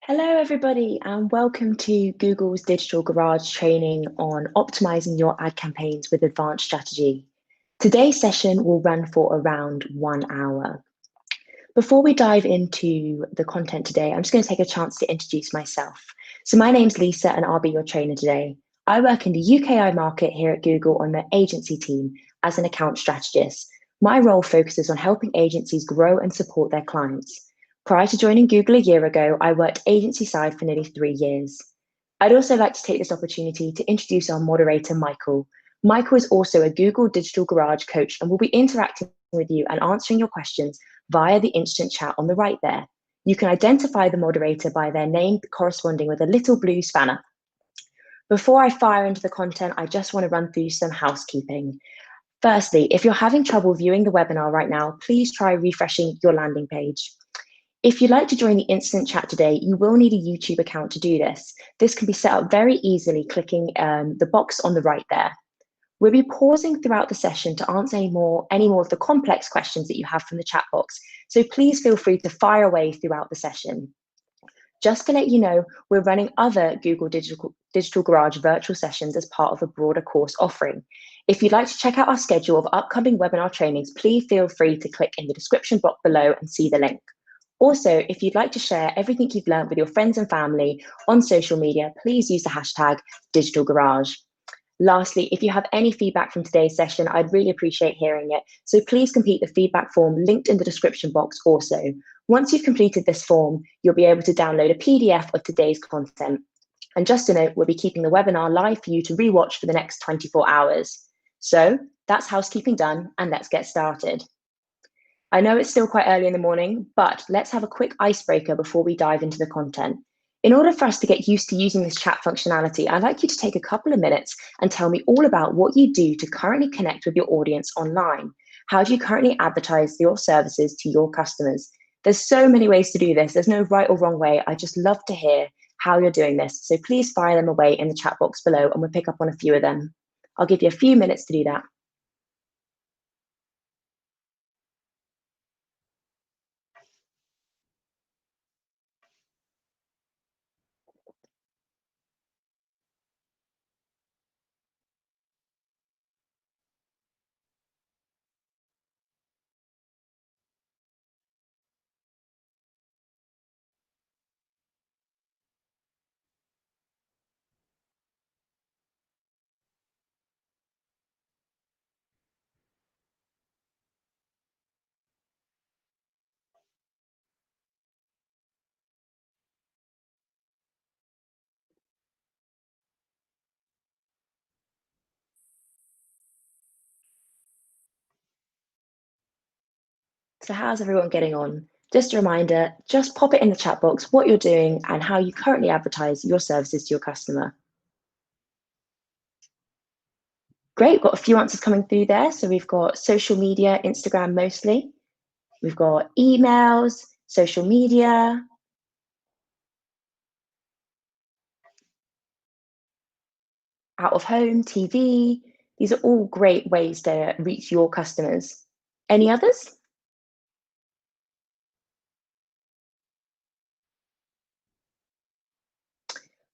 Hello, everybody, and welcome to Google's Digital Garage training on optimizing your ad campaigns with advanced strategy. Today's session will run for around 1 hour. Before we dive into the content today, I'm just going to take a chance to introduce myself. So my name's Lisa, and I'll be your trainer today. I work in the UKI market here at Google on the agency team as an account strategist. My role focuses on helping agencies grow and support their clients. Prior to joining Google a year ago, I worked agency side for nearly 3 years. I'd also like to take this opportunity to introduce our moderator, Michael. Michael is also a Google Digital Garage coach and will be interacting with you and answering your questions via the instant chat on the right there. You can identify the moderator by their name corresponding with a little blue spanner. Before I fire into the content, I just want to run through some housekeeping. Firstly, if you're having trouble viewing the webinar right now, please try refreshing your landing page. If you'd like to join the instant chat today, you will need a YouTube account to do this. This can be set up very easily clicking the box on the right there. We'll be pausing throughout the session to answer any more of the complex questions that you have from the chat box, so please feel free to fire away throughout the session. Just to let you know, we're running other Google Digital Garage virtual sessions as part of a broader course offering. If you'd like to check out our schedule of upcoming webinar trainings, please feel free to click in the description box below and see the link. Also, if you'd like to share everything you've learned with your friends and family on social media, please use the hashtag Digital Garage. Lastly, if you have any feedback from today's session, I'd really appreciate hearing it. So please complete the feedback form linked in the description box also. Once you've completed this form, you'll be able to download a PDF of today's content. And just to note, we'll be keeping the webinar live for you to rewatch for the next 24 hours. So that's housekeeping done, and let's get started. I know it's still quite early in the morning, but let's have a quick icebreaker before we dive into the content. In order for us to get used to using this chat functionality, I'd like you to take a couple of minutes and tell me all about what you do to currently connect with your audience online. How do you currently advertise your services to your customers? There's so many ways to do this. There's no right or wrong way. I just love to hear how you're doing this. So please fire them away in the chat box below and we'll pick up on a few of them. I'll give you a few minutes to do that. So how's everyone getting on? Just a reminder, just pop it in the chat box what you're doing and how you currently advertise your services to your customer. Great, got a few answers coming through there. So we've got social media, Instagram mostly. We've got emails, social media, out of home, TV. These are all great ways to reach your customers. Any others?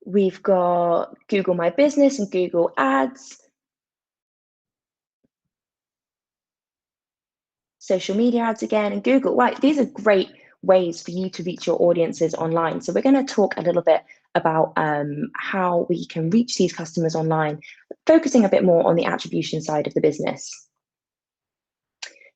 We've got Google My Business and Google Ads, social media ads again, and Google. Right, these are great ways for you to reach your audiences online. So we're going to talk a little bit about how we can reach these customers online, focusing a bit more on the attribution side of the business.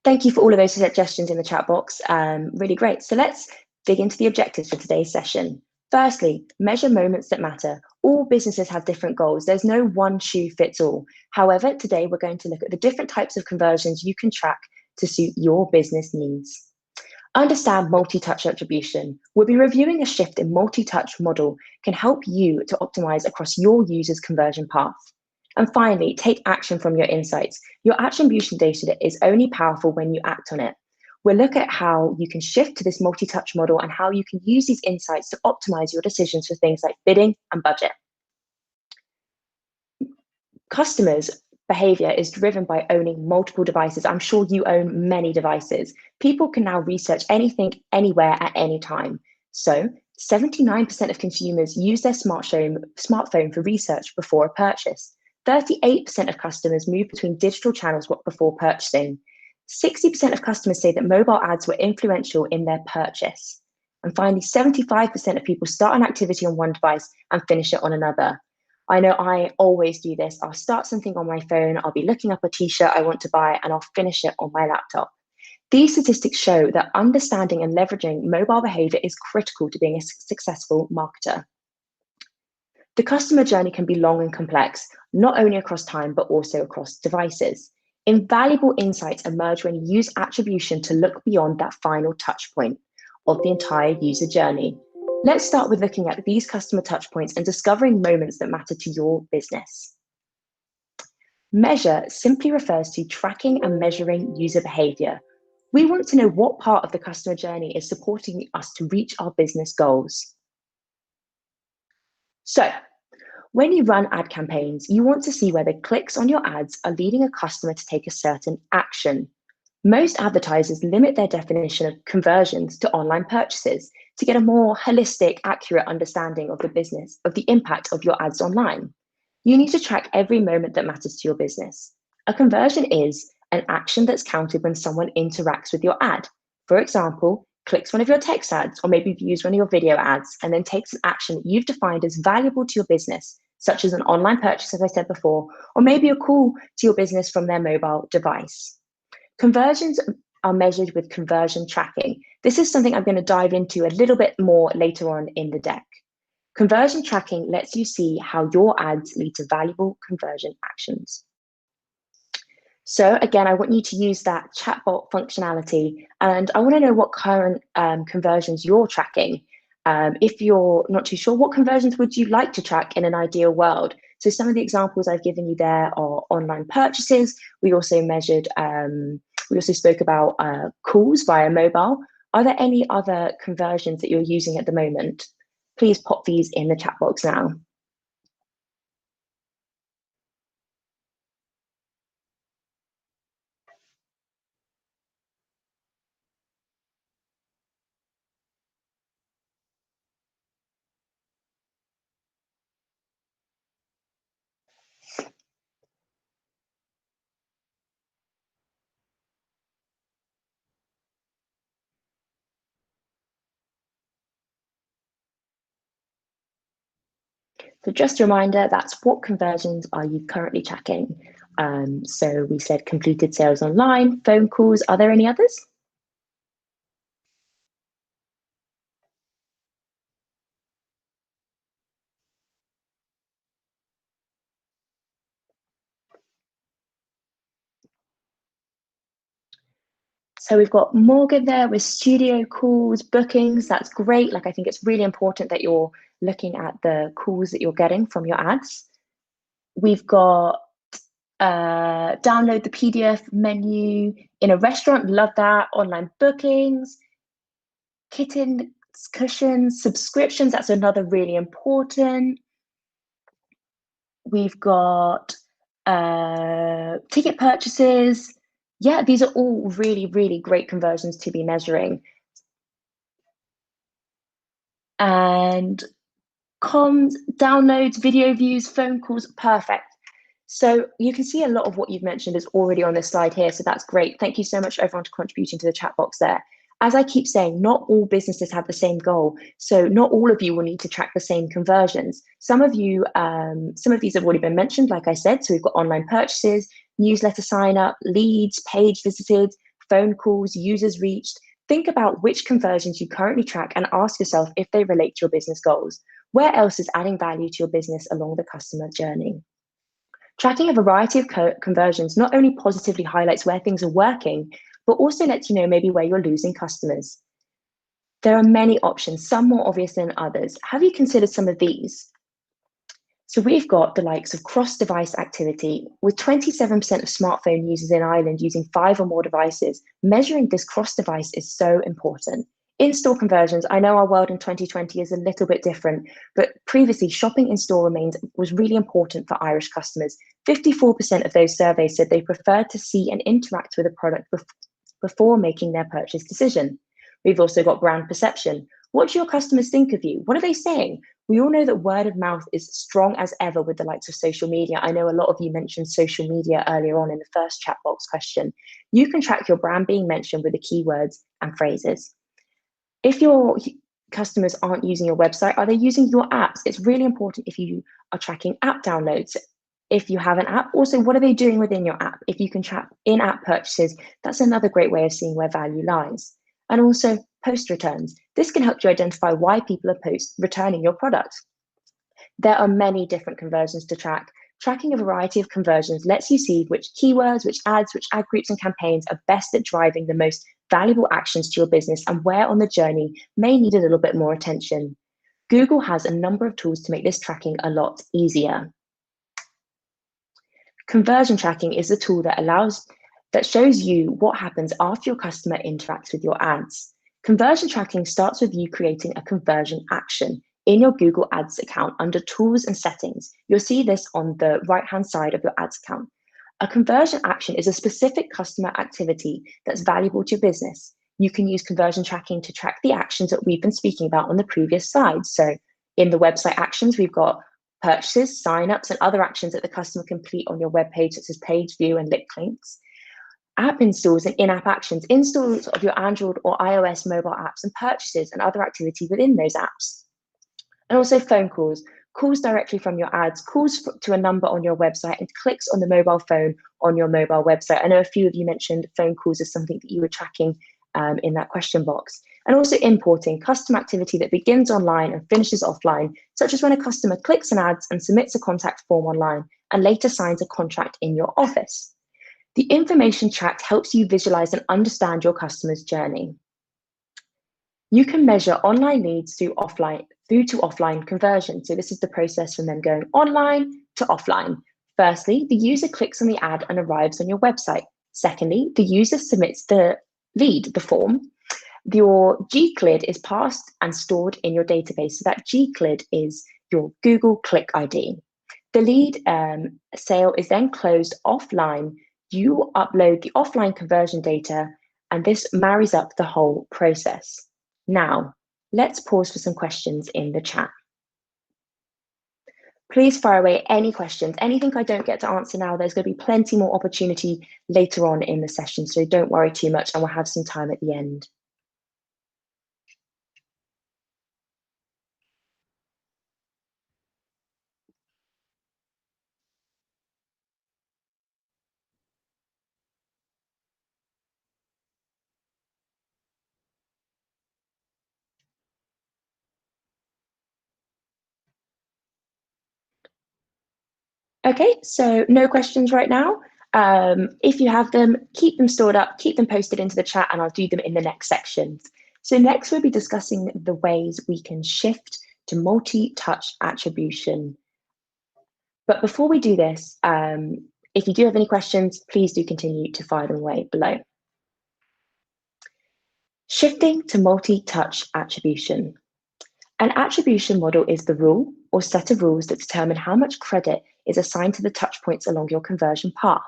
Thank you for all of those suggestions in the chat box. Really great. So let's dig into the objectives for today's session. Firstly, measure moments that matter. All businesses have different goals. There's no one shoe fits all. However, today we're going to look at the different types of conversions you can track to suit your business needs. Understand multi-touch attribution. We'll be reviewing a shift in multi-touch model can help you to optimize across your users' conversion path. And finally, take action from your insights. Your attribution data is only powerful when you act on it. We'll look at how you can shift to this multi-touch model and how you can use these insights to optimize your decisions for things like bidding and budget. Customers' behavior is driven by owning multiple devices. I'm sure you own many devices. People can now research anything, anywhere, at any time. So 79% of consumers use their smartphone for research before a purchase. 38% of customers move between digital channels before purchasing. 60% of customers say that mobile ads were influential in their purchase. And finally, 75% of people start an activity on one device and finish it on another. I know I always do this. I'll start something on my phone, I'll be looking up a t-shirt I want to buy, and I'll finish it on my laptop. These statistics show that understanding and leveraging mobile behavior is critical to being a successful marketer. The customer journey can be long and complex, not only across time, but also across devices. Invaluable insights emerge when you use attribution to look beyond that final touch point of the entire user journey. Let's start with looking at these customer touchpoints and discovering moments that matter to your business. Measure simply refers to tracking and measuring user behavior. We want to know what part of the customer journey is supporting us to reach our business goals. So, when you run ad campaigns, you want to see whether clicks on your ads are leading a customer to take a certain action. Most advertisers limit their definition of conversions to online purchases to get a more holistic, accurate understanding of the business, of the impact of your ads online. You need to track every moment that matters to your business. A conversion is an action that's counted when someone interacts with your ad. For example, clicks one of your text ads, or maybe views one of your video ads, and then takes an action that you've defined as valuable to your business, such as an online purchase, as I said before, or maybe a call to your business from their mobile device. Conversions are measured with conversion tracking. This is something I'm going to dive into a little bit more later on in the deck. Conversion tracking lets you see how your ads lead to valuable conversion actions. So again, I want you to use that chatbot functionality, and I want to know what current conversions you're tracking. If you're not too sure, what conversions would you like to track in an ideal world? So some of the examples I've given you there are online purchases. We also measured, we also spoke about calls via mobile. Are there any other conversions that you're using at the moment? Please pop these in the chat box now. So just a reminder, that's what conversions are you currently tracking? So we said completed sales online, phone calls. Are there any others? So we've got Morgan there with studio calls, bookings. That's great. Like, I think it's really important that you're looking at the calls that you're getting from your ads. We've got download the PDF menu in a restaurant. Love that. Online bookings, kittens, cushions, subscriptions. That's another really important. We've got ticket purchases. Yeah, these are all really, really great conversions to be measuring. And comms, downloads, video views, phone calls, perfect. So you can see a lot of what you've mentioned is already on this slide here. So that's great. Thank you so much everyone for contributing to the chat box there. As I keep saying, not all businesses have the same goal. So not all of you will need to track the same conversions. Some of you, some of these have already been mentioned, like I said. So we've got online purchases, newsletter sign up, leads, page visited, phone calls, users reached. Think about which conversions you currently track and ask yourself if they relate to your business goals. Where else is adding value to your business along the customer journey? Tracking a variety of conversions not only positively highlights where things are working, but also lets you know maybe where you're losing customers. There are many options, some more obvious than others. Have you considered some of these? So we've got the likes of cross-device activity, with 27% of smartphone users in Ireland using 5 or more devices. Measuring this cross-device is so important. In-store conversions, I know our world in 2020 is a little bit different, but previously shopping in-store was really important for Irish customers. 54% of those surveys said they preferred to see and interact with a product before making their purchase decision. We've also got brand perception. What do your customers think of you? What are they saying? We all know that word of mouth is strong as ever with the likes of social media. I know a lot of you mentioned social media earlier on in the first chat box question. You can track your brand being mentioned with the keywords and phrases. If your customers aren't using your website, are they using your apps? It's really important if you are tracking app downloads. If you have an app, also, what are they doing within your app? If you can track in-app purchases, that's another great way of seeing where value lies. And also post returns. This can help you identify why people are returning your product. There are many different conversions to track. Tracking a variety of conversions lets you see which keywords, which ads, which ad groups and campaigns are best at driving the most valuable actions to your business and where on the journey may need a little bit more attention. Google has a number of tools to make this tracking a lot easier. Conversion tracking is a tool that shows you what happens after your customer interacts with your ads. Conversion tracking starts with you creating a conversion action in your Google Ads account under Tools and Settings. You'll see this on the right-hand side of your ads account. A conversion action is a specific customer activity that's valuable to your business. You can use conversion tracking to track the actions that we've been speaking about on the previous slides. So in the website actions, we've got purchases, signups, and other actions that the customer complete on your webpage, such as page view and link links. App installs and in-app actions, installs of your Android or iOS mobile apps, and purchases and other activity within those apps. And also phone calls, calls directly from your ads, calls to a number on your website, and clicks on the mobile phone on your mobile website. I know a few of you mentioned phone calls as something that you were tracking in that question box. And also importing customer activity that begins online and finishes offline, such as when a customer clicks an ads and submits a contact form online and later signs a contract in your office. The information tracked helps you visualize and understand your customer's journey. You can measure online leads through to offline conversion. So this is the process from them going online to offline. Firstly, the user clicks on the ad and arrives on your website. Secondly, the user submits the lead, the form. Your GCLID is passed and stored in your database. So that GCLID is your Google Click ID. The lead sale is then closed offline. You upload the offline conversion data, and this marries up the whole process. Now, let's pause for some questions in the chat. Please fire away any questions. Anything I don't get to answer now, there's going to be plenty more opportunity later on in the session, so don't worry too much, and we'll have some time at the end. Okay, so no questions right now. If you have them, keep them stored up, keep them posted into the chat, and I'll do them in the next sections. So next we'll be discussing the ways we can shift to multi-touch attribution. But before we do this, if you do have any questions, please do continue to fire them away below. Shifting to multi-touch attribution. An attribution model is the rule or set of rules that determine how much credit is assigned to the touch points along your conversion path.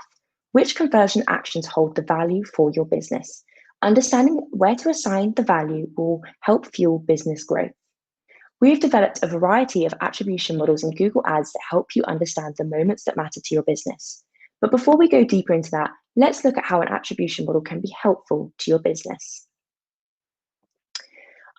Which conversion actions hold the value for your business? Understanding where to assign the value will help fuel business growth. We've developed a variety of attribution models in Google Ads that help you understand the moments that matter to your business. But before we go deeper into that, let's look at how an attribution model can be helpful to your business.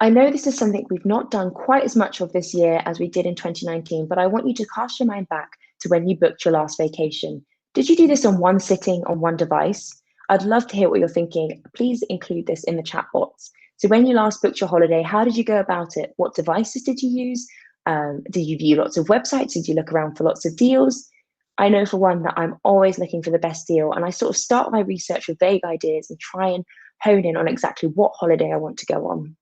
I know this is something we've not done quite as much of this year as we did in 2019, but I want you to cast your mind back to when you booked your last vacation. Did you do this on one sitting on one device? I'd love to hear what you're thinking. Please include this in the chat box. So when you last booked your holiday, how did you go about it? What devices did you use? Did you view lots of websites? Did you look around for lots of deals? I know for one that I'm always looking for the best deal, and I sort of start my research with vague ideas and try and hone in on exactly what holiday I want to go on.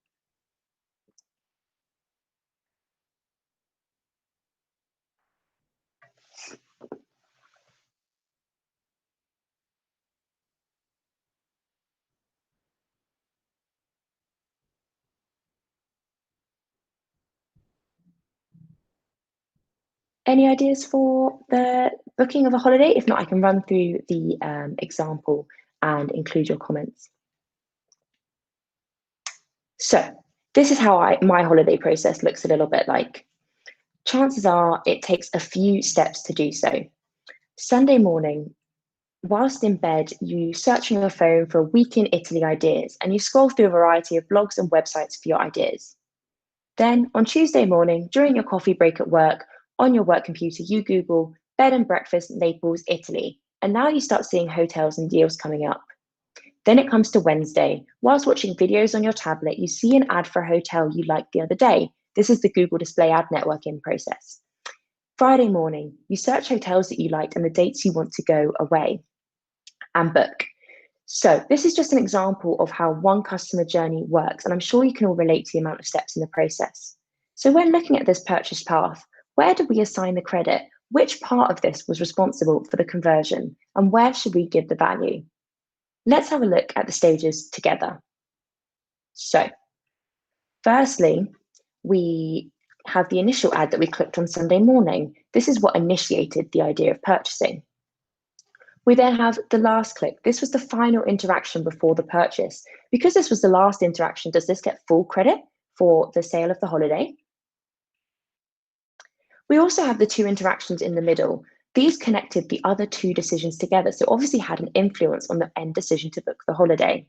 Any ideas for the booking of a holiday? If not, I can run through the example and include your comments. So This is how my holiday process looks a little bit like. Chances are it takes a few steps to do so. Sunday morning, whilst in bed, you search on your phone for a week in Italy ideas and you scroll through a variety of blogs and websites for your ideas. Then on Tuesday morning, during your coffee break at work, on your work computer, you Google bed and breakfast Naples, Italy. And now you start seeing hotels and deals coming up. Then it comes to Wednesday. Whilst watching videos on your tablet, you see an ad for a hotel you liked the other day. This is the Google Display Ad Network in process. Friday morning, you search hotels that you liked and the dates you want to go away and book. So this is just an example of how one customer journey works, and I'm sure you can all relate to the amount of steps in the process. So when looking at this purchase path, where did we assign the credit? Which part of this was responsible for the conversion? And where should we give the value? Let's have a look at the stages together. So firstly, we have the initial ad that we clicked on Sunday morning. This is what initiated the idea of purchasing. We then have the last click. This was the final interaction before the purchase. Because this was the last interaction, does this get full credit for the sale of the holiday? We also have the two interactions in the middle. These connected the other two decisions together, so obviously had an influence on the end decision to book the holiday.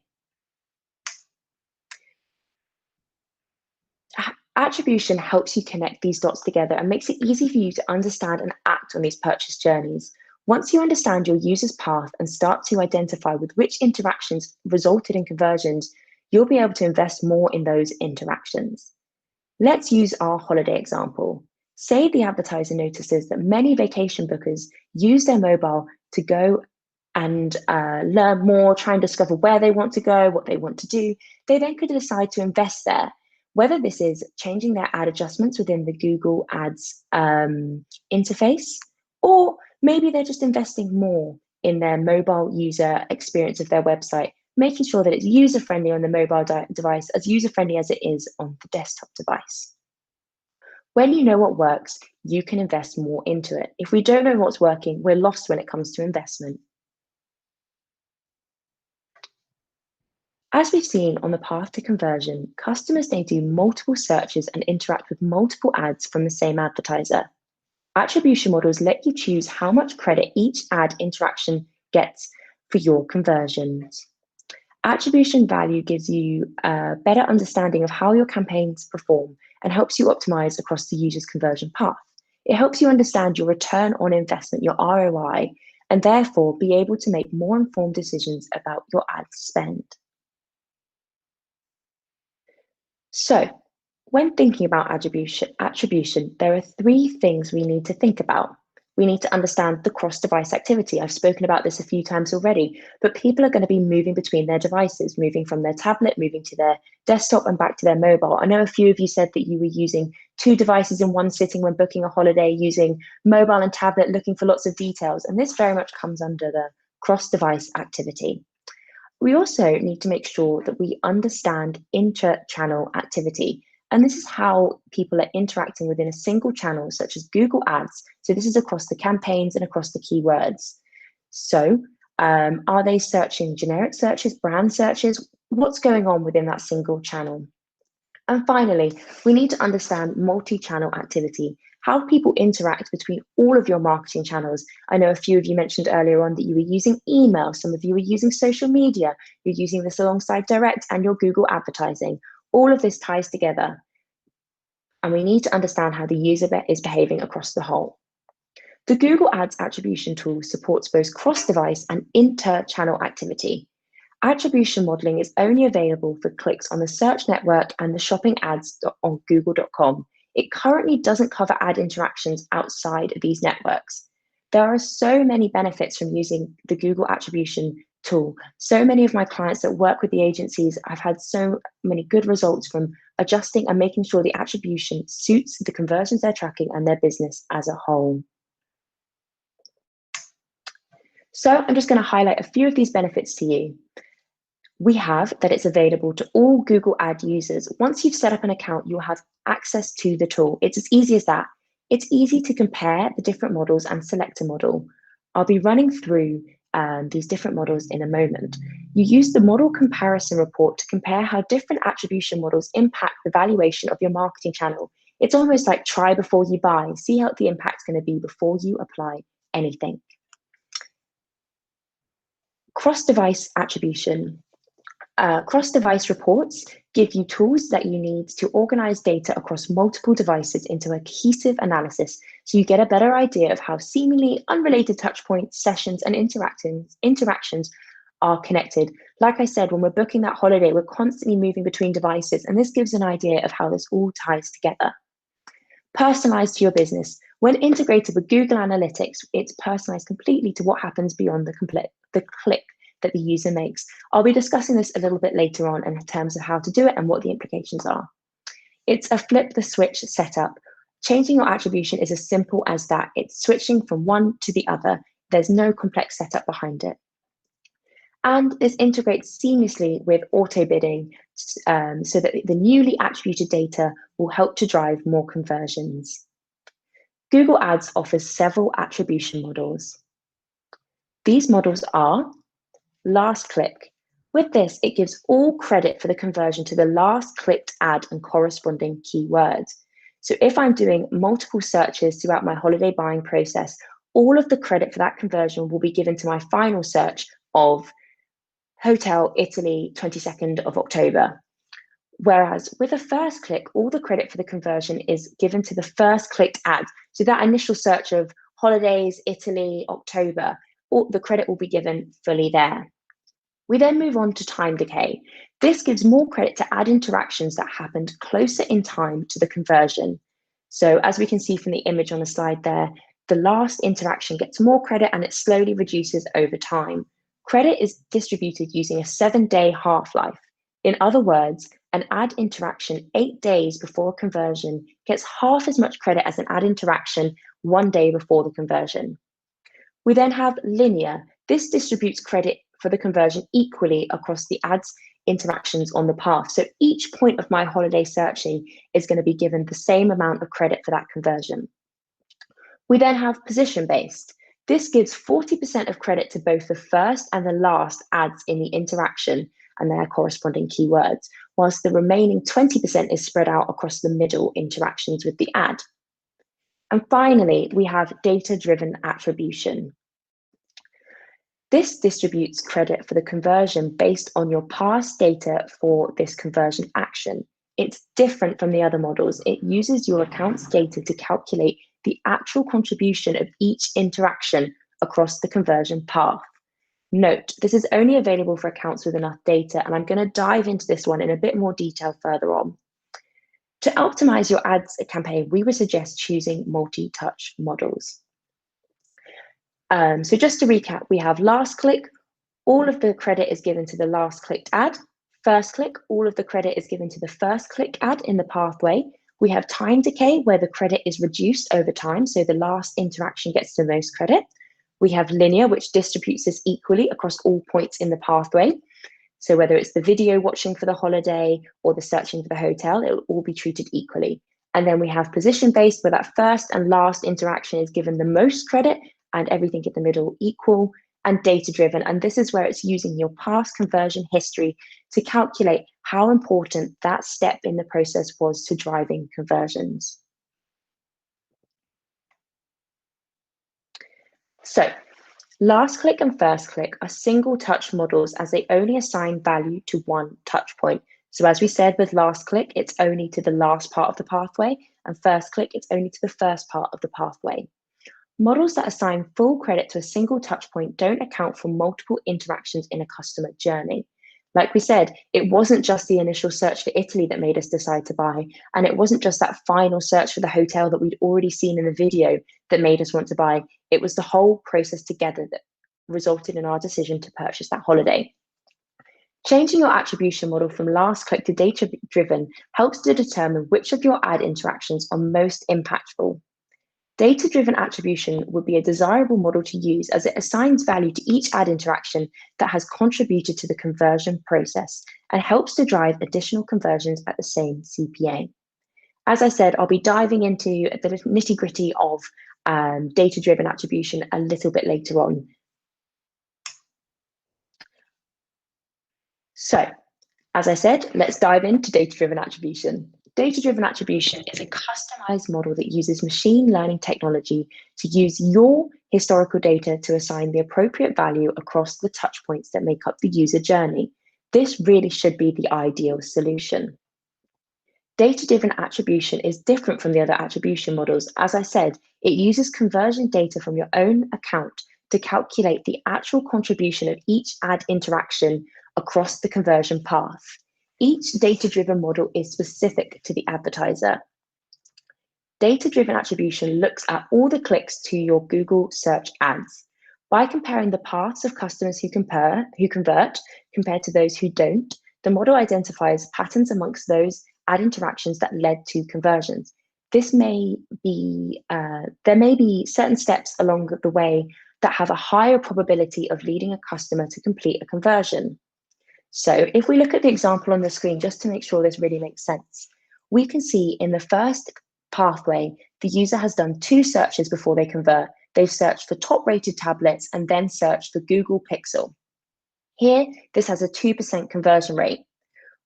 Attribution helps you connect these dots together and makes it easy for you to understand and act on these purchase journeys. Once you understand your user's path and start to identify with which interactions resulted in conversions, you'll be able to invest more in those interactions. Let's use our holiday example. Say the advertiser notices that many vacation bookers use their mobile to go and learn more, try and discover where they want to go, what they want to do. They then could decide to invest there, whether this is changing their ad adjustments within the Google Ads interface, or maybe they're just investing more in their mobile user experience of their website, making sure that it's user-friendly on the mobile device, as user-friendly as it is on the desktop device. When you know what works, you can invest more into it. If we don't know what's working, we're lost when it comes to investment. As we've seen on the path to conversion, customers may do multiple searches and interact with multiple ads from the same advertiser. Attribution models let you choose how much credit each ad interaction gets for your conversions. Attribution value gives you a better understanding of how your campaigns perform and helps you optimize across the user's conversion path. It helps you understand your return on investment, your ROI, and therefore be able to make more informed decisions about your ad spend. So, when thinking about attribution, there are three things we need to think about. We need to understand the cross-device activity. I've spoken about this a few times already, but people are going to be moving between their devices, moving from their tablet, moving to their desktop and back to their mobile. I know a few of you said that you were using two devices in one sitting when booking a holiday, using mobile and tablet, looking for lots of details. And this very much comes under the cross-device activity. We also need to make sure that we understand inter-channel activity. And this is how people are interacting within a single channel, such as Google Ads. So this is across the campaigns and across the keywords. So are they searching generic searches, brand searches? What's going on within that single channel? And finally, we need to understand multi-channel activity, how people interact between all of your marketing channels. I know a few of you mentioned earlier on that you were using email, some of you were using social media, you're using this alongside direct and your Google advertising. All of this ties together, and we need to understand how the user is behaving across the whole. The Google Ads attribution tool supports both cross-device and inter-channel activity. Attribution modeling is only available for clicks on the search network and the shopping ads on google.com. It currently doesn't cover ad interactions outside of these networks. There are so many benefits from using the Google attribution tool. So many of my clients that work with the agencies, I've had so many good results from adjusting and making sure the attribution suits the conversions they're tracking and their business as a whole. So I'm just going to highlight a few of these benefits to you. We have that it's available to all Google Ad users. Once you've set up an account, you'll have access to the tool. It's as easy as that. It's easy to compare the different models and select a model. I'll be running through these different models in a moment. You use the model comparison report to compare how different attribution models impact the valuation of your marketing channel. It's almost like try before you buy, see how the impact's going to be before you apply anything. Cross-device attribution. Cross-device reports give you tools that you need to organize data across multiple devices into a cohesive analysis, so you get a better idea of how seemingly unrelated touchpoints, sessions, and interactions are connected. Like I said, when we're booking that holiday, we're constantly moving between devices, and this gives an idea of how this all ties together. Personalized to your business. When integrated with Google Analytics, it's personalized completely to what happens beyond the click that the user makes. I'll be discussing this a little bit later on in terms of how to do it and what the implications are. It's a flip the switch setup. Changing your attribution is as simple as that. It's switching from one to the other. There's no complex setup behind it. And this integrates seamlessly with auto bidding so that the newly attributed data will help to drive more conversions. Google Ads offers several attribution models. These models are last click. With this, it gives all credit for the conversion to the last clicked ad and corresponding keywords. So if I'm doing multiple searches throughout my holiday buying process, all of the credit for that conversion will be given to my final search of Hotel Italy, 22nd of October. Whereas with a first click, all the credit for the conversion is given to the first clicked ad. So that initial search of holidays, Italy, October, all the credit will be given fully there. We then move on to time decay. This gives more credit to ad interactions that happened closer in time to the conversion. So as we can see from the image on the slide there, the last interaction gets more credit and it slowly reduces over time. Credit is distributed using a 7-day half-life. In other words, an ad interaction 8 days before a conversion gets half as much credit as an ad interaction 1 day before the conversion. We then have linear. This distributes credit for the conversion equally across the ads interactions on the path. So each point of my holiday searching is going to be given the same amount of credit for that conversion. We then have position-based. This gives 40% of credit to both the first and the last ads in the interaction and their corresponding keywords, whilst the remaining 20% is spread out across the middle interactions with the ad. And finally, we have data-driven attribution. This distributes credit for the conversion based on your past data for this conversion action. It's different from the other models. It uses your account's data to calculate the actual contribution of each interaction across the conversion path. Note, this is only available for accounts with enough data, and I'm going to dive into this one in a bit more detail further on. To optimize your ads campaign, we would suggest choosing multi-touch models. So just to recap, we have last click, all of the credit is given to the last clicked ad. First click, all of the credit is given to the first click ad in the pathway. We have time decay, where the credit is reduced over time, so the last interaction gets the most credit. We have linear, which distributes this equally across all points in the pathway. So whether it's the video watching for the holiday or the searching for the hotel, it will all be treated equally. And then we have position-based, where that first and last interaction is given the most credit and everything in the middle equal, and data-driven. And this is where it's using your past conversion history to calculate how important that step in the process was to driving conversions. So last click and first click are single touch models, as they only assign value to one touch point. So as we said with last click, it's only to the last part of the pathway, and first click, it's only to the first part of the pathway. Models that assign full credit to a single touch point don't account for multiple interactions in a customer journey. Like we said, it wasn't just the initial search for Italy that made us decide to buy, and it wasn't just that final search for the hotel that we'd already seen in the video that made us want to buy. It was the whole process together that resulted in our decision to purchase that holiday. Changing your attribution model from last click to data-driven helps to determine which of your ad interactions are most impactful. Data-driven attribution would be a desirable model to use, as it assigns value to each ad interaction that has contributed to the conversion process and helps to drive additional conversions at the same CPA. As I said, I'll be diving into the nitty-gritty of data-driven attribution a little bit later on. So, as I said, let's dive into data-driven attribution. Data-driven attribution is a customized model that uses machine learning technology to use your historical data to assign the appropriate value across the touch points that make up the user journey. This really should be the ideal solution. Data-driven attribution is different from the other attribution models. As I said, it uses conversion data from your own account to calculate the actual contribution of each ad interaction across the conversion path. Each data-driven model is specific to the advertiser. Data-driven attribution looks at all the clicks to your Google search ads. By comparing the paths of customers who convert compared to those who don't, the model identifies patterns amongst those ad interactions that led to conversions. There may be certain steps along the way that have a higher probability of leading a customer to complete a conversion. So if we look at the example on the screen, just to make sure this really makes sense, we can see in the first pathway, the user has done 2 searches before they convert. They've searched for top-rated tablets and then searched for Google Pixel. Here, this has a 2% conversion rate.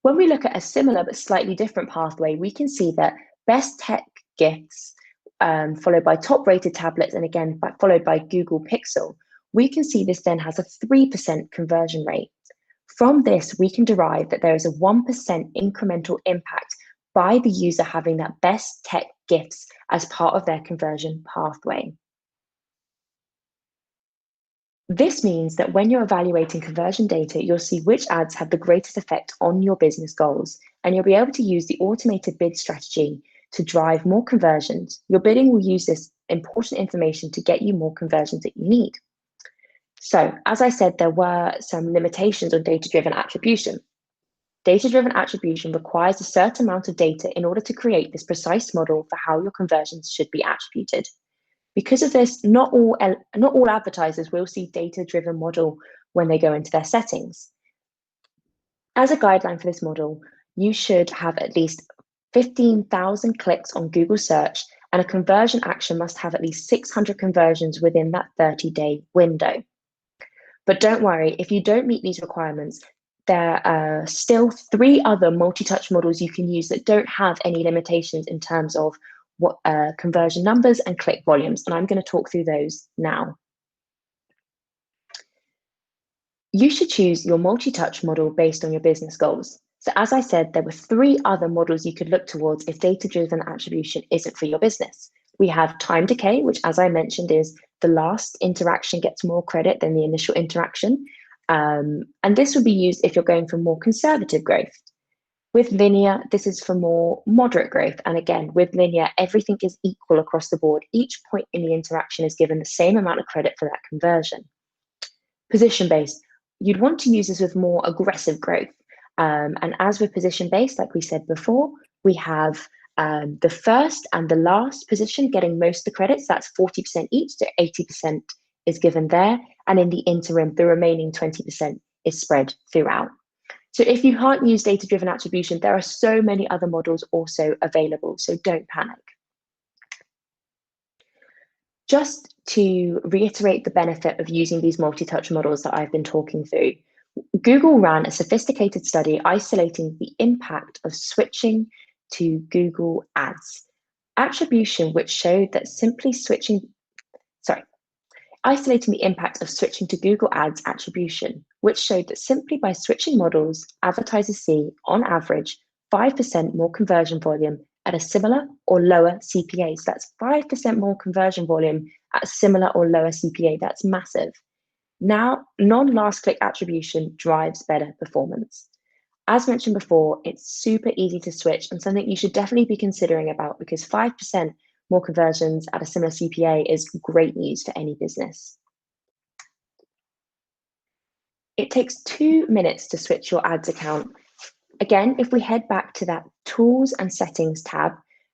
When we look at a similar but slightly different pathway, we can see that best tech gifts, followed by top-rated tablets, and again, followed by Google Pixel, we can see this then has a 3% conversion rate. From this, we can derive that there is a 1% incremental impact by the user having that best tech gifts as part of their conversion pathway. This means that when you're evaluating conversion data, you'll see which ads have the greatest effect on your business goals, and you'll be able to use the automated bid strategy to drive more conversions. Your bidding will use this important information to get you more conversions that you need. So, as I said, there were some limitations on data-driven attribution. Data-driven attribution requires a certain amount of data in order to create this precise model for how your conversions should be attributed. Because of this, not all advertisers will see data-driven model when they go into their settings. As a guideline for this model, you should have at least 15,000 clicks on Google search, and a conversion action must have at least 600 conversions within that 30-day window. But don't worry, if you don't meet these requirements, there are still 3 other multi-touch models you can use that don't have any limitations in terms of what conversion numbers and click volumes, and I'm going to talk through those now. You should choose your multi-touch model based on your business goals. So as I said, there were 3 other models you could look towards if data-driven attribution isn't for your business. We have time decay, which, as I mentioned, is the last interaction gets more credit than the initial interaction. And this would be used if you're going for more conservative growth. With linear, this is for more moderate growth. And again, with linear, everything is equal across the board. Each point in the interaction is given the same amount of credit for that conversion. Position-based, you'd want to use this with more aggressive growth. And as with position-based, like we said before, we have the first and the last position getting most of the credits. That's 40% each, so 80% is given there. And in the interim, the remaining 20% is spread throughout. So if you can't use data-driven attribution, there are so many other models also available, so don't panic. Just to reiterate the benefit of using these multi-touch models that I've been talking through, Google ran a sophisticated study isolating the impact of switching to Google Ads. Attribution, which showed that isolating the impact of switching to Google Ads attribution, which showed that simply by switching models, advertisers see, on average, 5% more conversion volume at a similar or lower CPA. So that's 5% more conversion volume at a similar or lower CPA. That's massive. Now, non-last click attribution drives better performance. As mentioned before, it's super easy to switch and something you should definitely be considering about, because 5% more conversions at a similar CPA is great news for any business. It takes 2 minutes to switch your ads account. Again, if we head back to that Tools and Settings tab,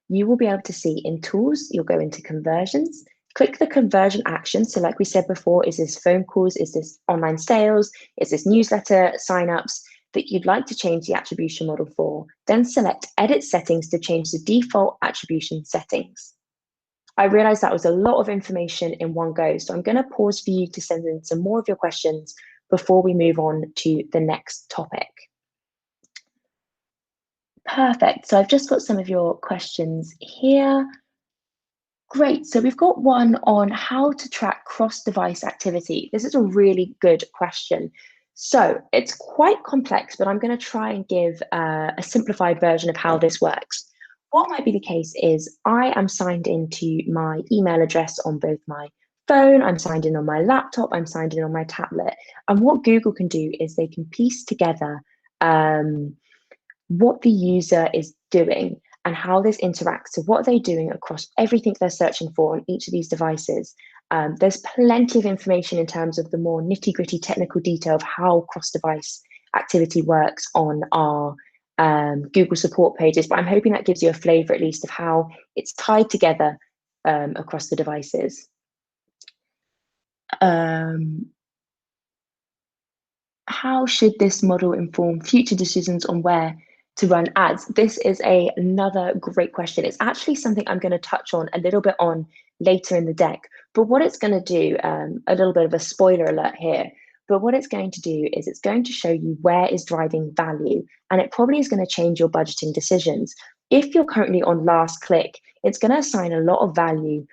you will be able to see in Tools, you'll go into Conversions, click the conversion action. So like we said before, is this phone calls? Is this online sales? Is this newsletter signups that you'd like to change the attribution model for? Then select Edit Settings to change the default attribution settings. I realized that was a lot of information in one go, so I'm going to pause for you to send in some more of your questions before we move on to the next topic. Perfect. So I've just got some of your questions here. Great. So we've got one on how to track cross-device activity. This is a really good question. So it's quite complex, but I'm going to try and give a simplified version of how this works. What might be the case is I am signed into my email address on both my phone, I'm signed in on my laptop, I'm signed in on my tablet. And what Google can do is they can piece together what the user is doing and how this interacts. So what are they doing across everything they're searching for on each of these devices? There's plenty of information in terms of the more nitty-gritty technical detail of how cross-device activity works on our Google support pages, but I'm hoping that gives you a flavor at least of how it's tied together across the devices. How should this model inform future decisions on where to run ads? This is another great question. It's actually something I'm going to touch on a little bit on later in the deck. But what it's going to do, a little bit of a spoiler alert here, but what it's going to do is it's going to show you where is driving value, and it probably is going to change your budgeting decisions. If you're currently on last click, it's going to assign a lot of value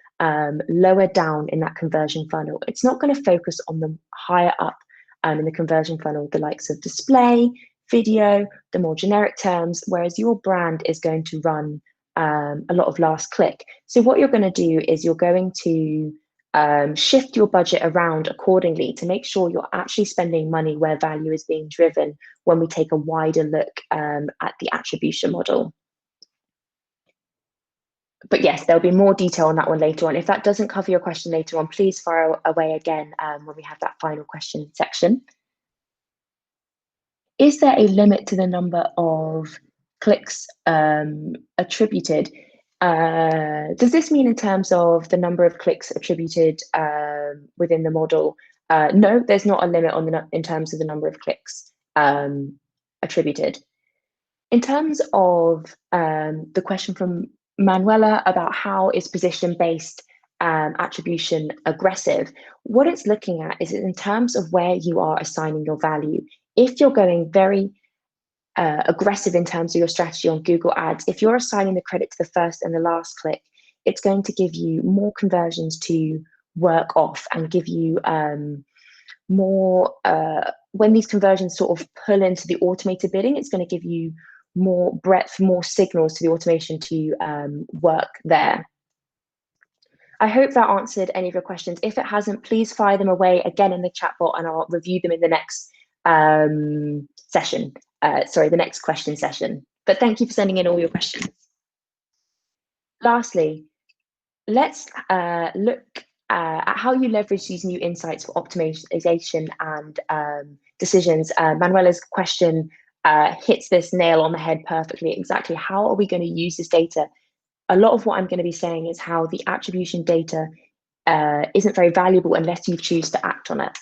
lower down in that conversion funnel. It's not going to focus on them higher up in the conversion funnel, the likes of display, video, the more generic terms, whereas your brand is going to run a lot of last click. So what you're going to do is you're going to shift your budget around accordingly to make sure you're actually spending money where value is being driven when we take a wider look at the attribution model. But yes, there'll be more detail on that one later on. If that doesn't cover your question later on, please fire away again when we have that final question section. Is there a limit to the number of clicks attributed? Does this mean in terms of the number of clicks attributed within the model? No, there's not a limit on in terms of the number of clicks attributed. In terms of the question from Manuela about how is position-based attribution aggressive, what it's looking at is in terms of where you are assigning your value. If you're going very aggressive in terms of your strategy on Google Ads, if you're assigning the credit to the first and the last click, it's going to give you more conversions to work off and give you more, when these conversions sort of pull into the automated bidding, it's going to give you more breadth, more signals to the automation to work there. I hope that answered any of your questions. If it hasn't, please fire them away again in the chat bot and I'll review them in the next session. Sorry, the next question session. But thank you for sending in all your questions. Lastly, let's look at how you leverage these new insights for optimization and decisions. Manuela's question hits this nail on the head perfectly. Exactly how are we going to use this data? A lot of what I'm going to be saying is how the attribution data isn't very valuable unless you choose to act on it.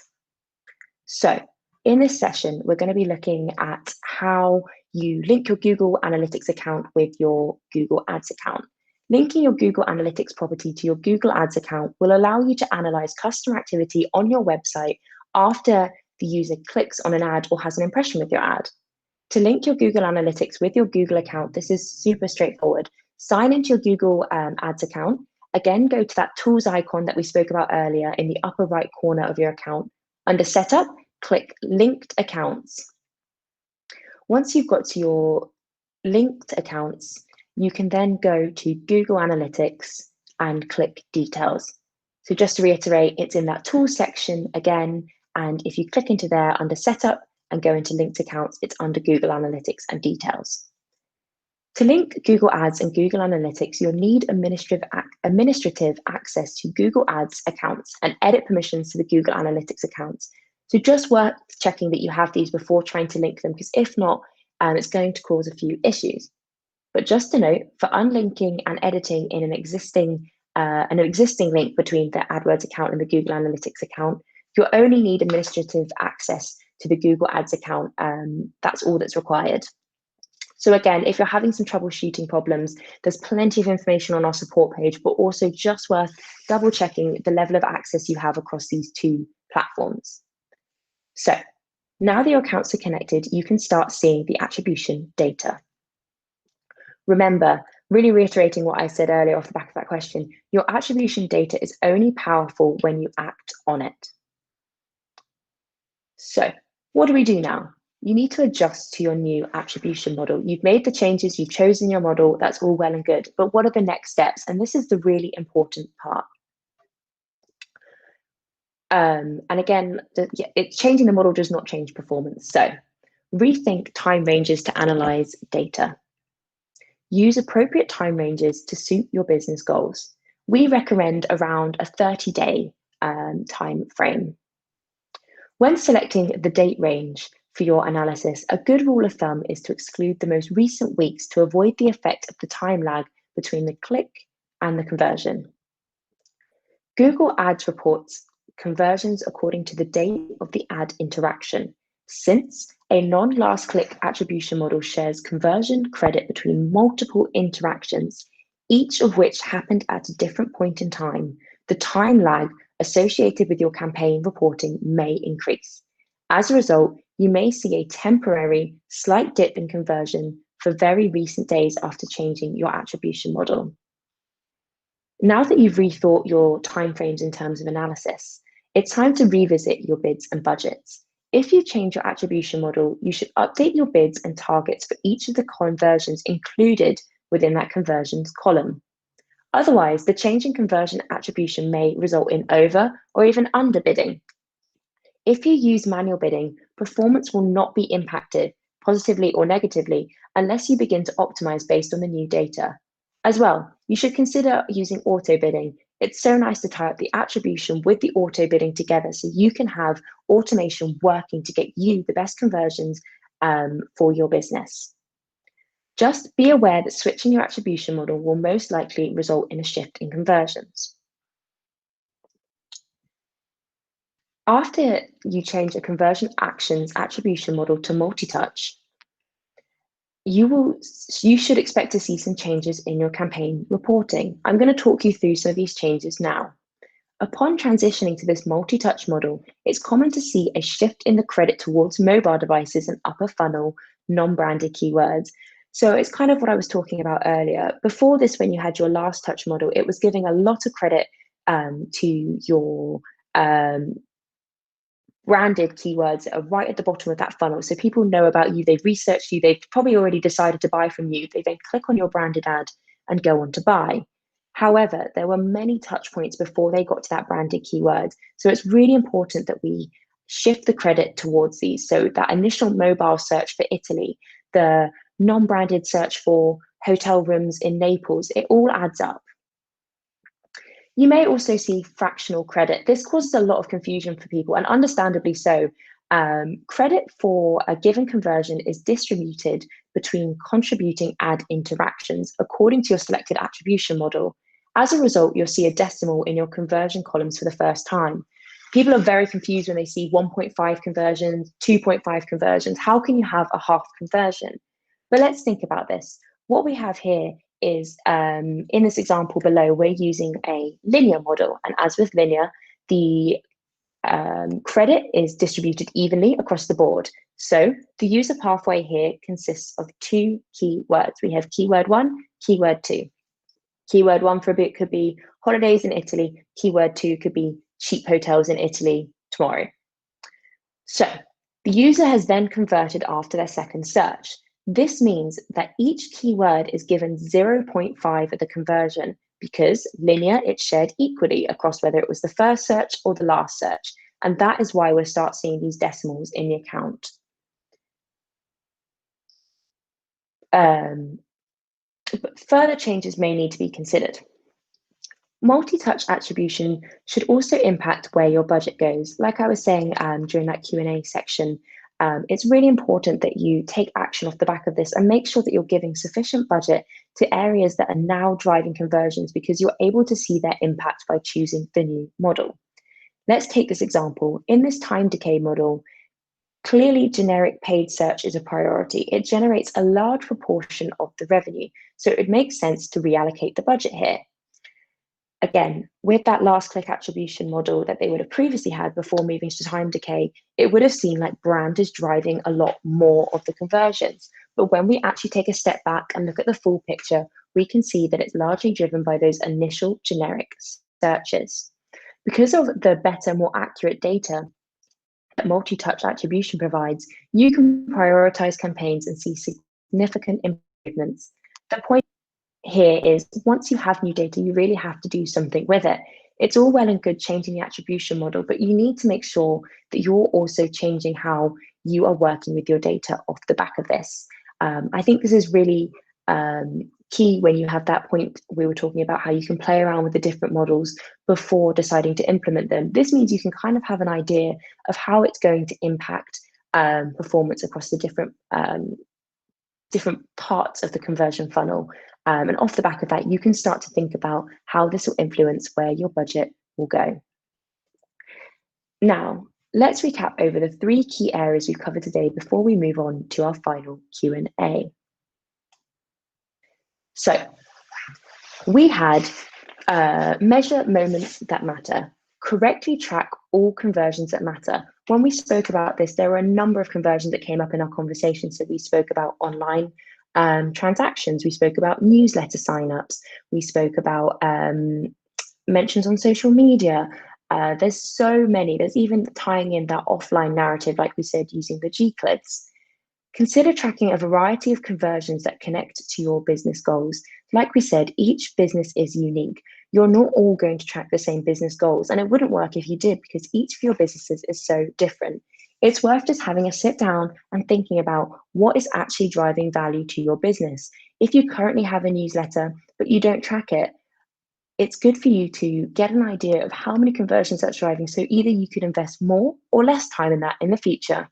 So in this session, we're going to be looking at how you link your Google Analytics account with your Google Ads account. Linking your Google Analytics property to your Google Ads account will allow you to analyze customer activity on your website after the user clicks on an ad or has an impression with your ad. To link your Google Analytics with your Google account, this is super straightforward. Sign into your Google Ads account. Again, go to that tools icon that we spoke about earlier in the upper right corner of your account. Under Setup, click Linked Accounts. Once you've got to your linked accounts, you can then go to Google Analytics and click Details. So just to reiterate, it's in that Tools section again, and if you click into there under Setup and go into Linked Accounts, it's under Google Analytics and Details. To link Google Ads and Google Analytics, you'll need administrative access to Google Ads accounts and edit permissions to the Google Analytics accounts. So just worth checking that you have these before trying to link them, because if not, it's going to cause a few issues. But just a note, for unlinking and editing in an existing link between the AdWords account and the Google Analytics account, you'll only need administrative access to the Google Ads account. That's all that's required. So again, if you're having some troubleshooting problems, there's plenty of information on our support page, but also just worth double checking the level of access you have across these two platforms. So now that your accounts are connected, you can start seeing the attribution data. Remember, really reiterating what I said earlier off the back of that question, your attribution data is only powerful when you act on it. So what do we do now? You need to adjust to your new attribution model. You've made the changes, you've chosen your model, that's all well and good. But what are the next steps? And this is the really important part. And again, changing the model does not change performance. So rethink time ranges to analyze data. Use appropriate time ranges to suit your business goals. We recommend around a 30-day time frame. When selecting the date range for your analysis, a good rule of thumb is to exclude the most recent weeks to avoid the effect of the time lag between the click and the conversion. Google Ads reports conversions according to the date of the ad interaction, since a non-last click attribution model shares conversion credit between multiple interactions, each of which happened at a different point in time. The time lag associated with your campaign reporting may increase. As a result, you may see a temporary slight dip in conversion for very recent days after changing your attribution model. Now that you've rethought your timeframes in terms of analysis, it's time to revisit your bids and budgets. If you change your attribution model, you should update your bids and targets for each of the conversions included within that conversions column. Otherwise, the change in conversion attribution may result in over or even under bidding. If you use manual bidding, performance will not be impacted positively or negatively unless you begin to optimize based on the new data. As well, you should consider using auto bidding. It's so nice to tie up the attribution with the auto bidding together so you can have automation working to get you the best conversions for your business. Just be aware that switching your attribution model will most likely result in a shift in conversions. After you change a conversion actions attribution model to multi-touch, you should expect to see some changes in your campaign reporting. I'm going to talk you through some of these changes now. Upon transitioning to this multi-touch model, it's common to see a shift in the credit towards mobile devices and upper funnel non-branded keywords. So it's kind of what I was talking about earlier. Before this, when you had your last touch model, it was giving a lot of credit to your branded keywords that are right at the bottom of that funnel. So people know about you, they've researched you, they've probably already decided to buy from you. They then click on your branded ad and go on to buy. However, there were many touch points before they got to that branded keyword. So it's really important that we shift the credit towards these. So that initial mobile search for Italy, the non-branded search for hotel rooms in Naples, it all adds up. You may also see fractional credit. This causes a lot of confusion for people, and understandably so. Credit for a given conversion is distributed between contributing ad interactions according to your selected attribution model. As a result, you'll see a decimal in your conversion columns for the first time. People are very confused when they see 1.5 conversions, 2.5 conversions. How can you have a half conversion? But let's think about this. What we have here is in this example below, we're using a linear model. And as with linear, the credit is distributed evenly across the board. So the user pathway here consists of two keywords. We have keyword 1, keyword 2. Keyword 1 for a bit could be holidays in Italy. Keyword 2 could be cheap hotels in Italy tomorrow. So the user has then converted after their second search. This means that each keyword is given 0.5 at the conversion because linear, it's shared equally across whether it was the first search or the last search. And that is why we'll start seeing these decimals in the account. But further changes may need to be considered. Multi-touch attribution should also impact where your budget goes. Like I was saying during that Q&A section, it's really important that you take action off the back of this and make sure that you're giving sufficient budget to areas that are now driving conversions because you're able to see their impact by choosing the new model. Let's take this example. In this time decay model, clearly generic paid search is a priority. It generates a large proportion of the revenue, so it makes sense to reallocate the budget here. Again, with that last click attribution model that they would have previously had before moving to time decay, it would have seemed like brand is driving a lot more of the conversions. But when we actually take a step back and look at the full picture, we can see that it's largely driven by those initial generic searches. Because of the better, more accurate data that multi-touch attribution provides, you can prioritize campaigns and see significant improvements. The point here is once you have new data, you really have to do something with it. It's all well and good changing the attribution model, but you need to make sure that you're also changing how you are working with your data off the back of this. I think this is really key when you have that point we were talking about how you can play around with the different models before deciding to implement them. This means you can kind of have an idea of how it's going to impact performance across the different parts of the conversion funnel. And off the back of that, you can start to think about how this will influence where your budget will go. Now, let's recap over the 3 key areas we've covered today before we move on to our final Q&A. So, we had measure moments that matter, correctly track all conversions that matter. When we spoke about this, there were a number of conversions that came up in our conversation. So we spoke about online transactions, we spoke about newsletter signups, we spoke about mentions on social media. There's so many. There's even tying in that offline narrative, like we said, using the G-clids. Consider tracking a variety of conversions that connect to your business goals. Like we said, each business is unique. You're not all going to track the same business goals, and it wouldn't work if you did because each of your businesses is so different. It's worth just having a sit down and thinking about what is actually driving value to your business. If you currently have a newsletter, but you don't track it, it's good for you to get an idea of how many conversions that's driving. So either you could invest more or less time in that in the future.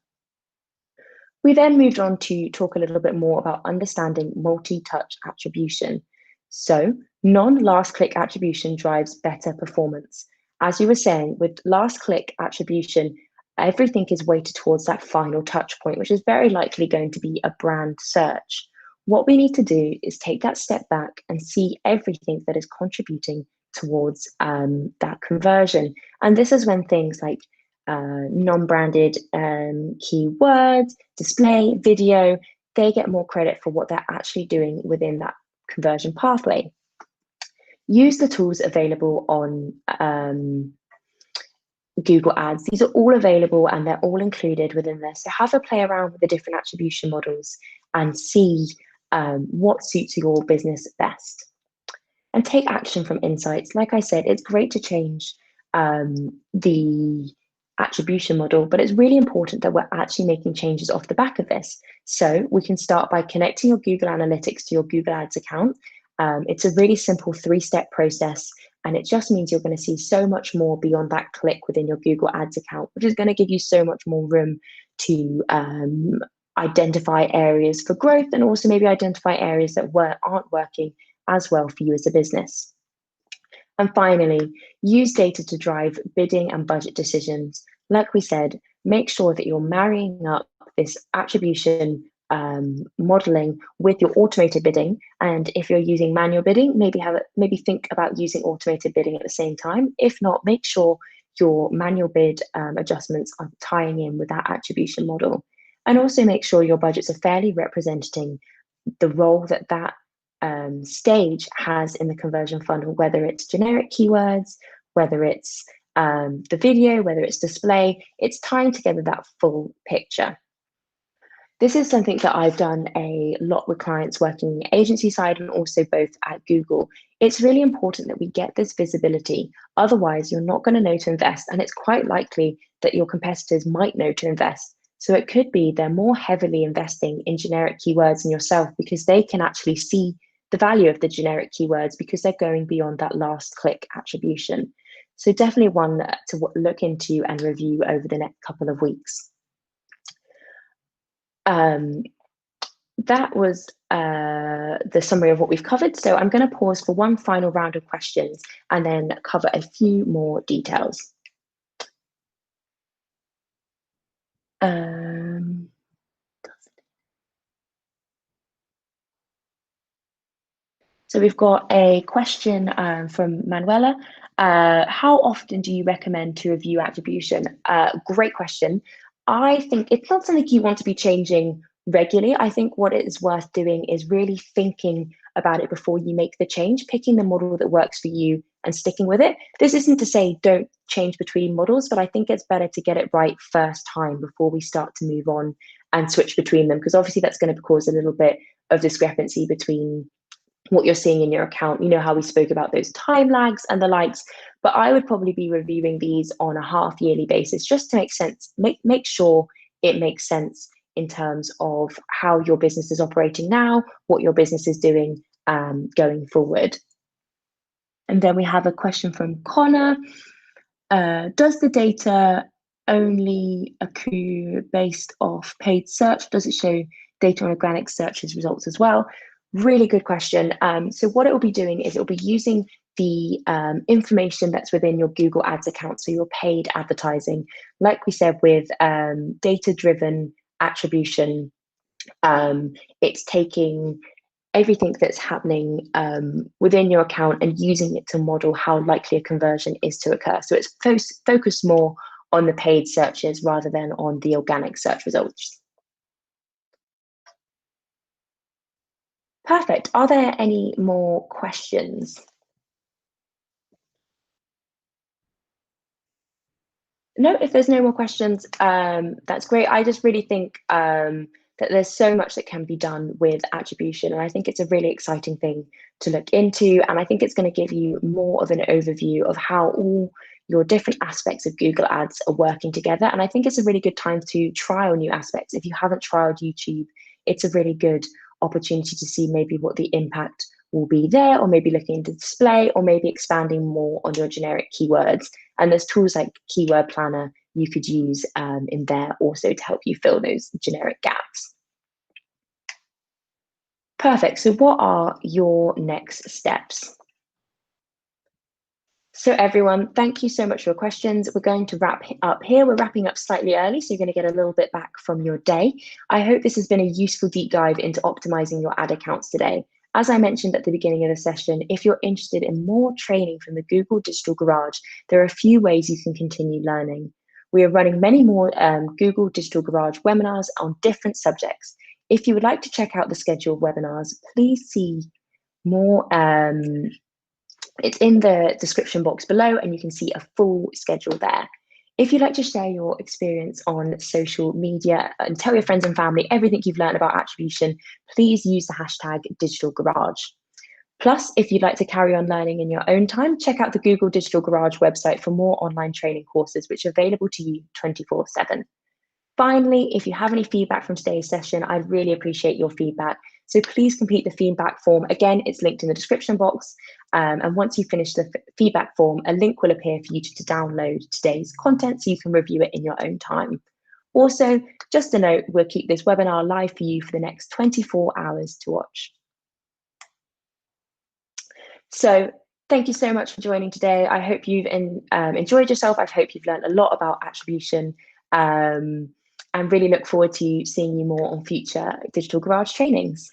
We then moved on to talk a little bit more about understanding multi-touch attribution. So non-last click attribution drives better performance. As you were saying, with last click attribution, everything is weighted towards that final touch point, which is very likely going to be a brand search. What we need to do is take that step back and see everything that is contributing towards that conversion. And this is when things like non-branded keywords, display, video, they get more credit for what they're actually doing within that conversion pathway. Use the tools available on Google Ads. These are all available and they're all included within this. So have a play around with the different attribution models and see what suits your business best. And take action from insights. Like I said, it's great to change the attribution model, but it's really important that we're actually making changes off the back of this. So we can start by connecting your Google Analytics to your Google Ads account. It's a really simple 3-step process, and it just means you're going to see so much more beyond that click within your Google Ads account, which is going to give you so much more room to identify areas for growth and also maybe identify areas that aren't working as well for you as a business. And finally, use data to drive bidding and budget decisions. Like we said, make sure that you're marrying up this attribution modeling with your automated bidding. And if you're using manual bidding, maybe think about using automated bidding at the same time. If not, make sure your manual bid adjustments are tying in with that attribution model. And also make sure your budgets are fairly representing the role that stage has in the conversion funnel, whether it's generic keywords, whether it's the video, whether it's display, it's tying together that full picture. This is something that I've done a lot with clients working agency side and also both at Google. It's really important that we get this visibility. Otherwise, you're not going to know to invest, and it's quite likely that your competitors might know to invest. So it could be they're more heavily investing in generic keywords than yourself because they can actually see the value of the generic keywords because they're going beyond that last click attribution. So definitely one to look into and review over the next couple of weeks. That was the summary of what we've covered. So I'm going to pause for one final round of questions and then cover a few more details. So we've got a question from Manuela. How often do you recommend to review attribution? Great question. I think it's not something you want to be changing regularly. I think what it is worth doing is really thinking about it before you make the change, picking the model that works for you and sticking with it. This isn't to say don't change between models, but I think it's better to get it right first time before we start to move on and switch between them, because obviously that's going to cause a little bit of discrepancy between what you're seeing in your account. You know how we spoke about those time lags and the likes, but I would probably be reviewing these on a half yearly basis just to make sense, make sure it makes sense in terms of how your business is operating now, what your business is doing going forward. And then we have a question from Connor. Does the data only accrue based off paid search? Does it show data on organic searches results as well? Really good question. So what it will be doing is it will be using the information that's within your Google Ads account, so your paid advertising. Like we said with data-driven attribution, it's taking everything that's happening within your account and using it to model how likely a conversion is to occur. So it's focused more on the paid searches rather than on the organic search results. Perfect. Are there any more questions? No, if there's no more questions, that's great. I just really think that there's so much that can be done with attribution, and I think it's a really exciting thing to look into. And I think it's going to give you more of an overview of how all your different aspects of Google Ads are working together. And I think it's a really good time to trial new aspects. If you haven't trialed YouTube, it's a really good opportunity to see maybe what the impact will be there, or maybe looking into display, or maybe expanding more on your generic keywords. And there's tools like Keyword Planner you could use in there also to help you fill those generic gaps. Perfect. So what are your next steps? So everyone, thank you so much for your questions. We're going to wrap up here. We're wrapping up slightly early, so you're going to get a little bit back from your day. I hope this has been a useful deep dive into optimizing your ad accounts today. As I mentioned at the beginning of the session, if you're interested in more training from the Google Digital Garage, there are a few ways you can continue learning. We are running many more Google Digital Garage webinars on different subjects. If you would like to check out the schedule of webinars, please see more. It's in the description box below, and you can see a full schedule there. If you'd like to share your experience on social media and tell your friends and family everything you've learned about attribution, please use the hashtag Digital Garage. Plus, if you'd like to carry on learning in your own time, check out the Google Digital Garage website for more online training courses, which are available to you 24/7. Finally, if you have any feedback from today's session, I'd really appreciate your feedback. So please complete the feedback form. Again, it's linked in the description box. And once you finish the feedback form, a link will appear for you to download today's content so you can review it in your own time. Also, just a note, we'll keep this webinar live for you for the next 24 hours to watch. So thank you so much for joining today. I hope you've enjoyed yourself. I hope you've learned a lot about attribution. And really look forward to seeing you more on future Digital Garage trainings.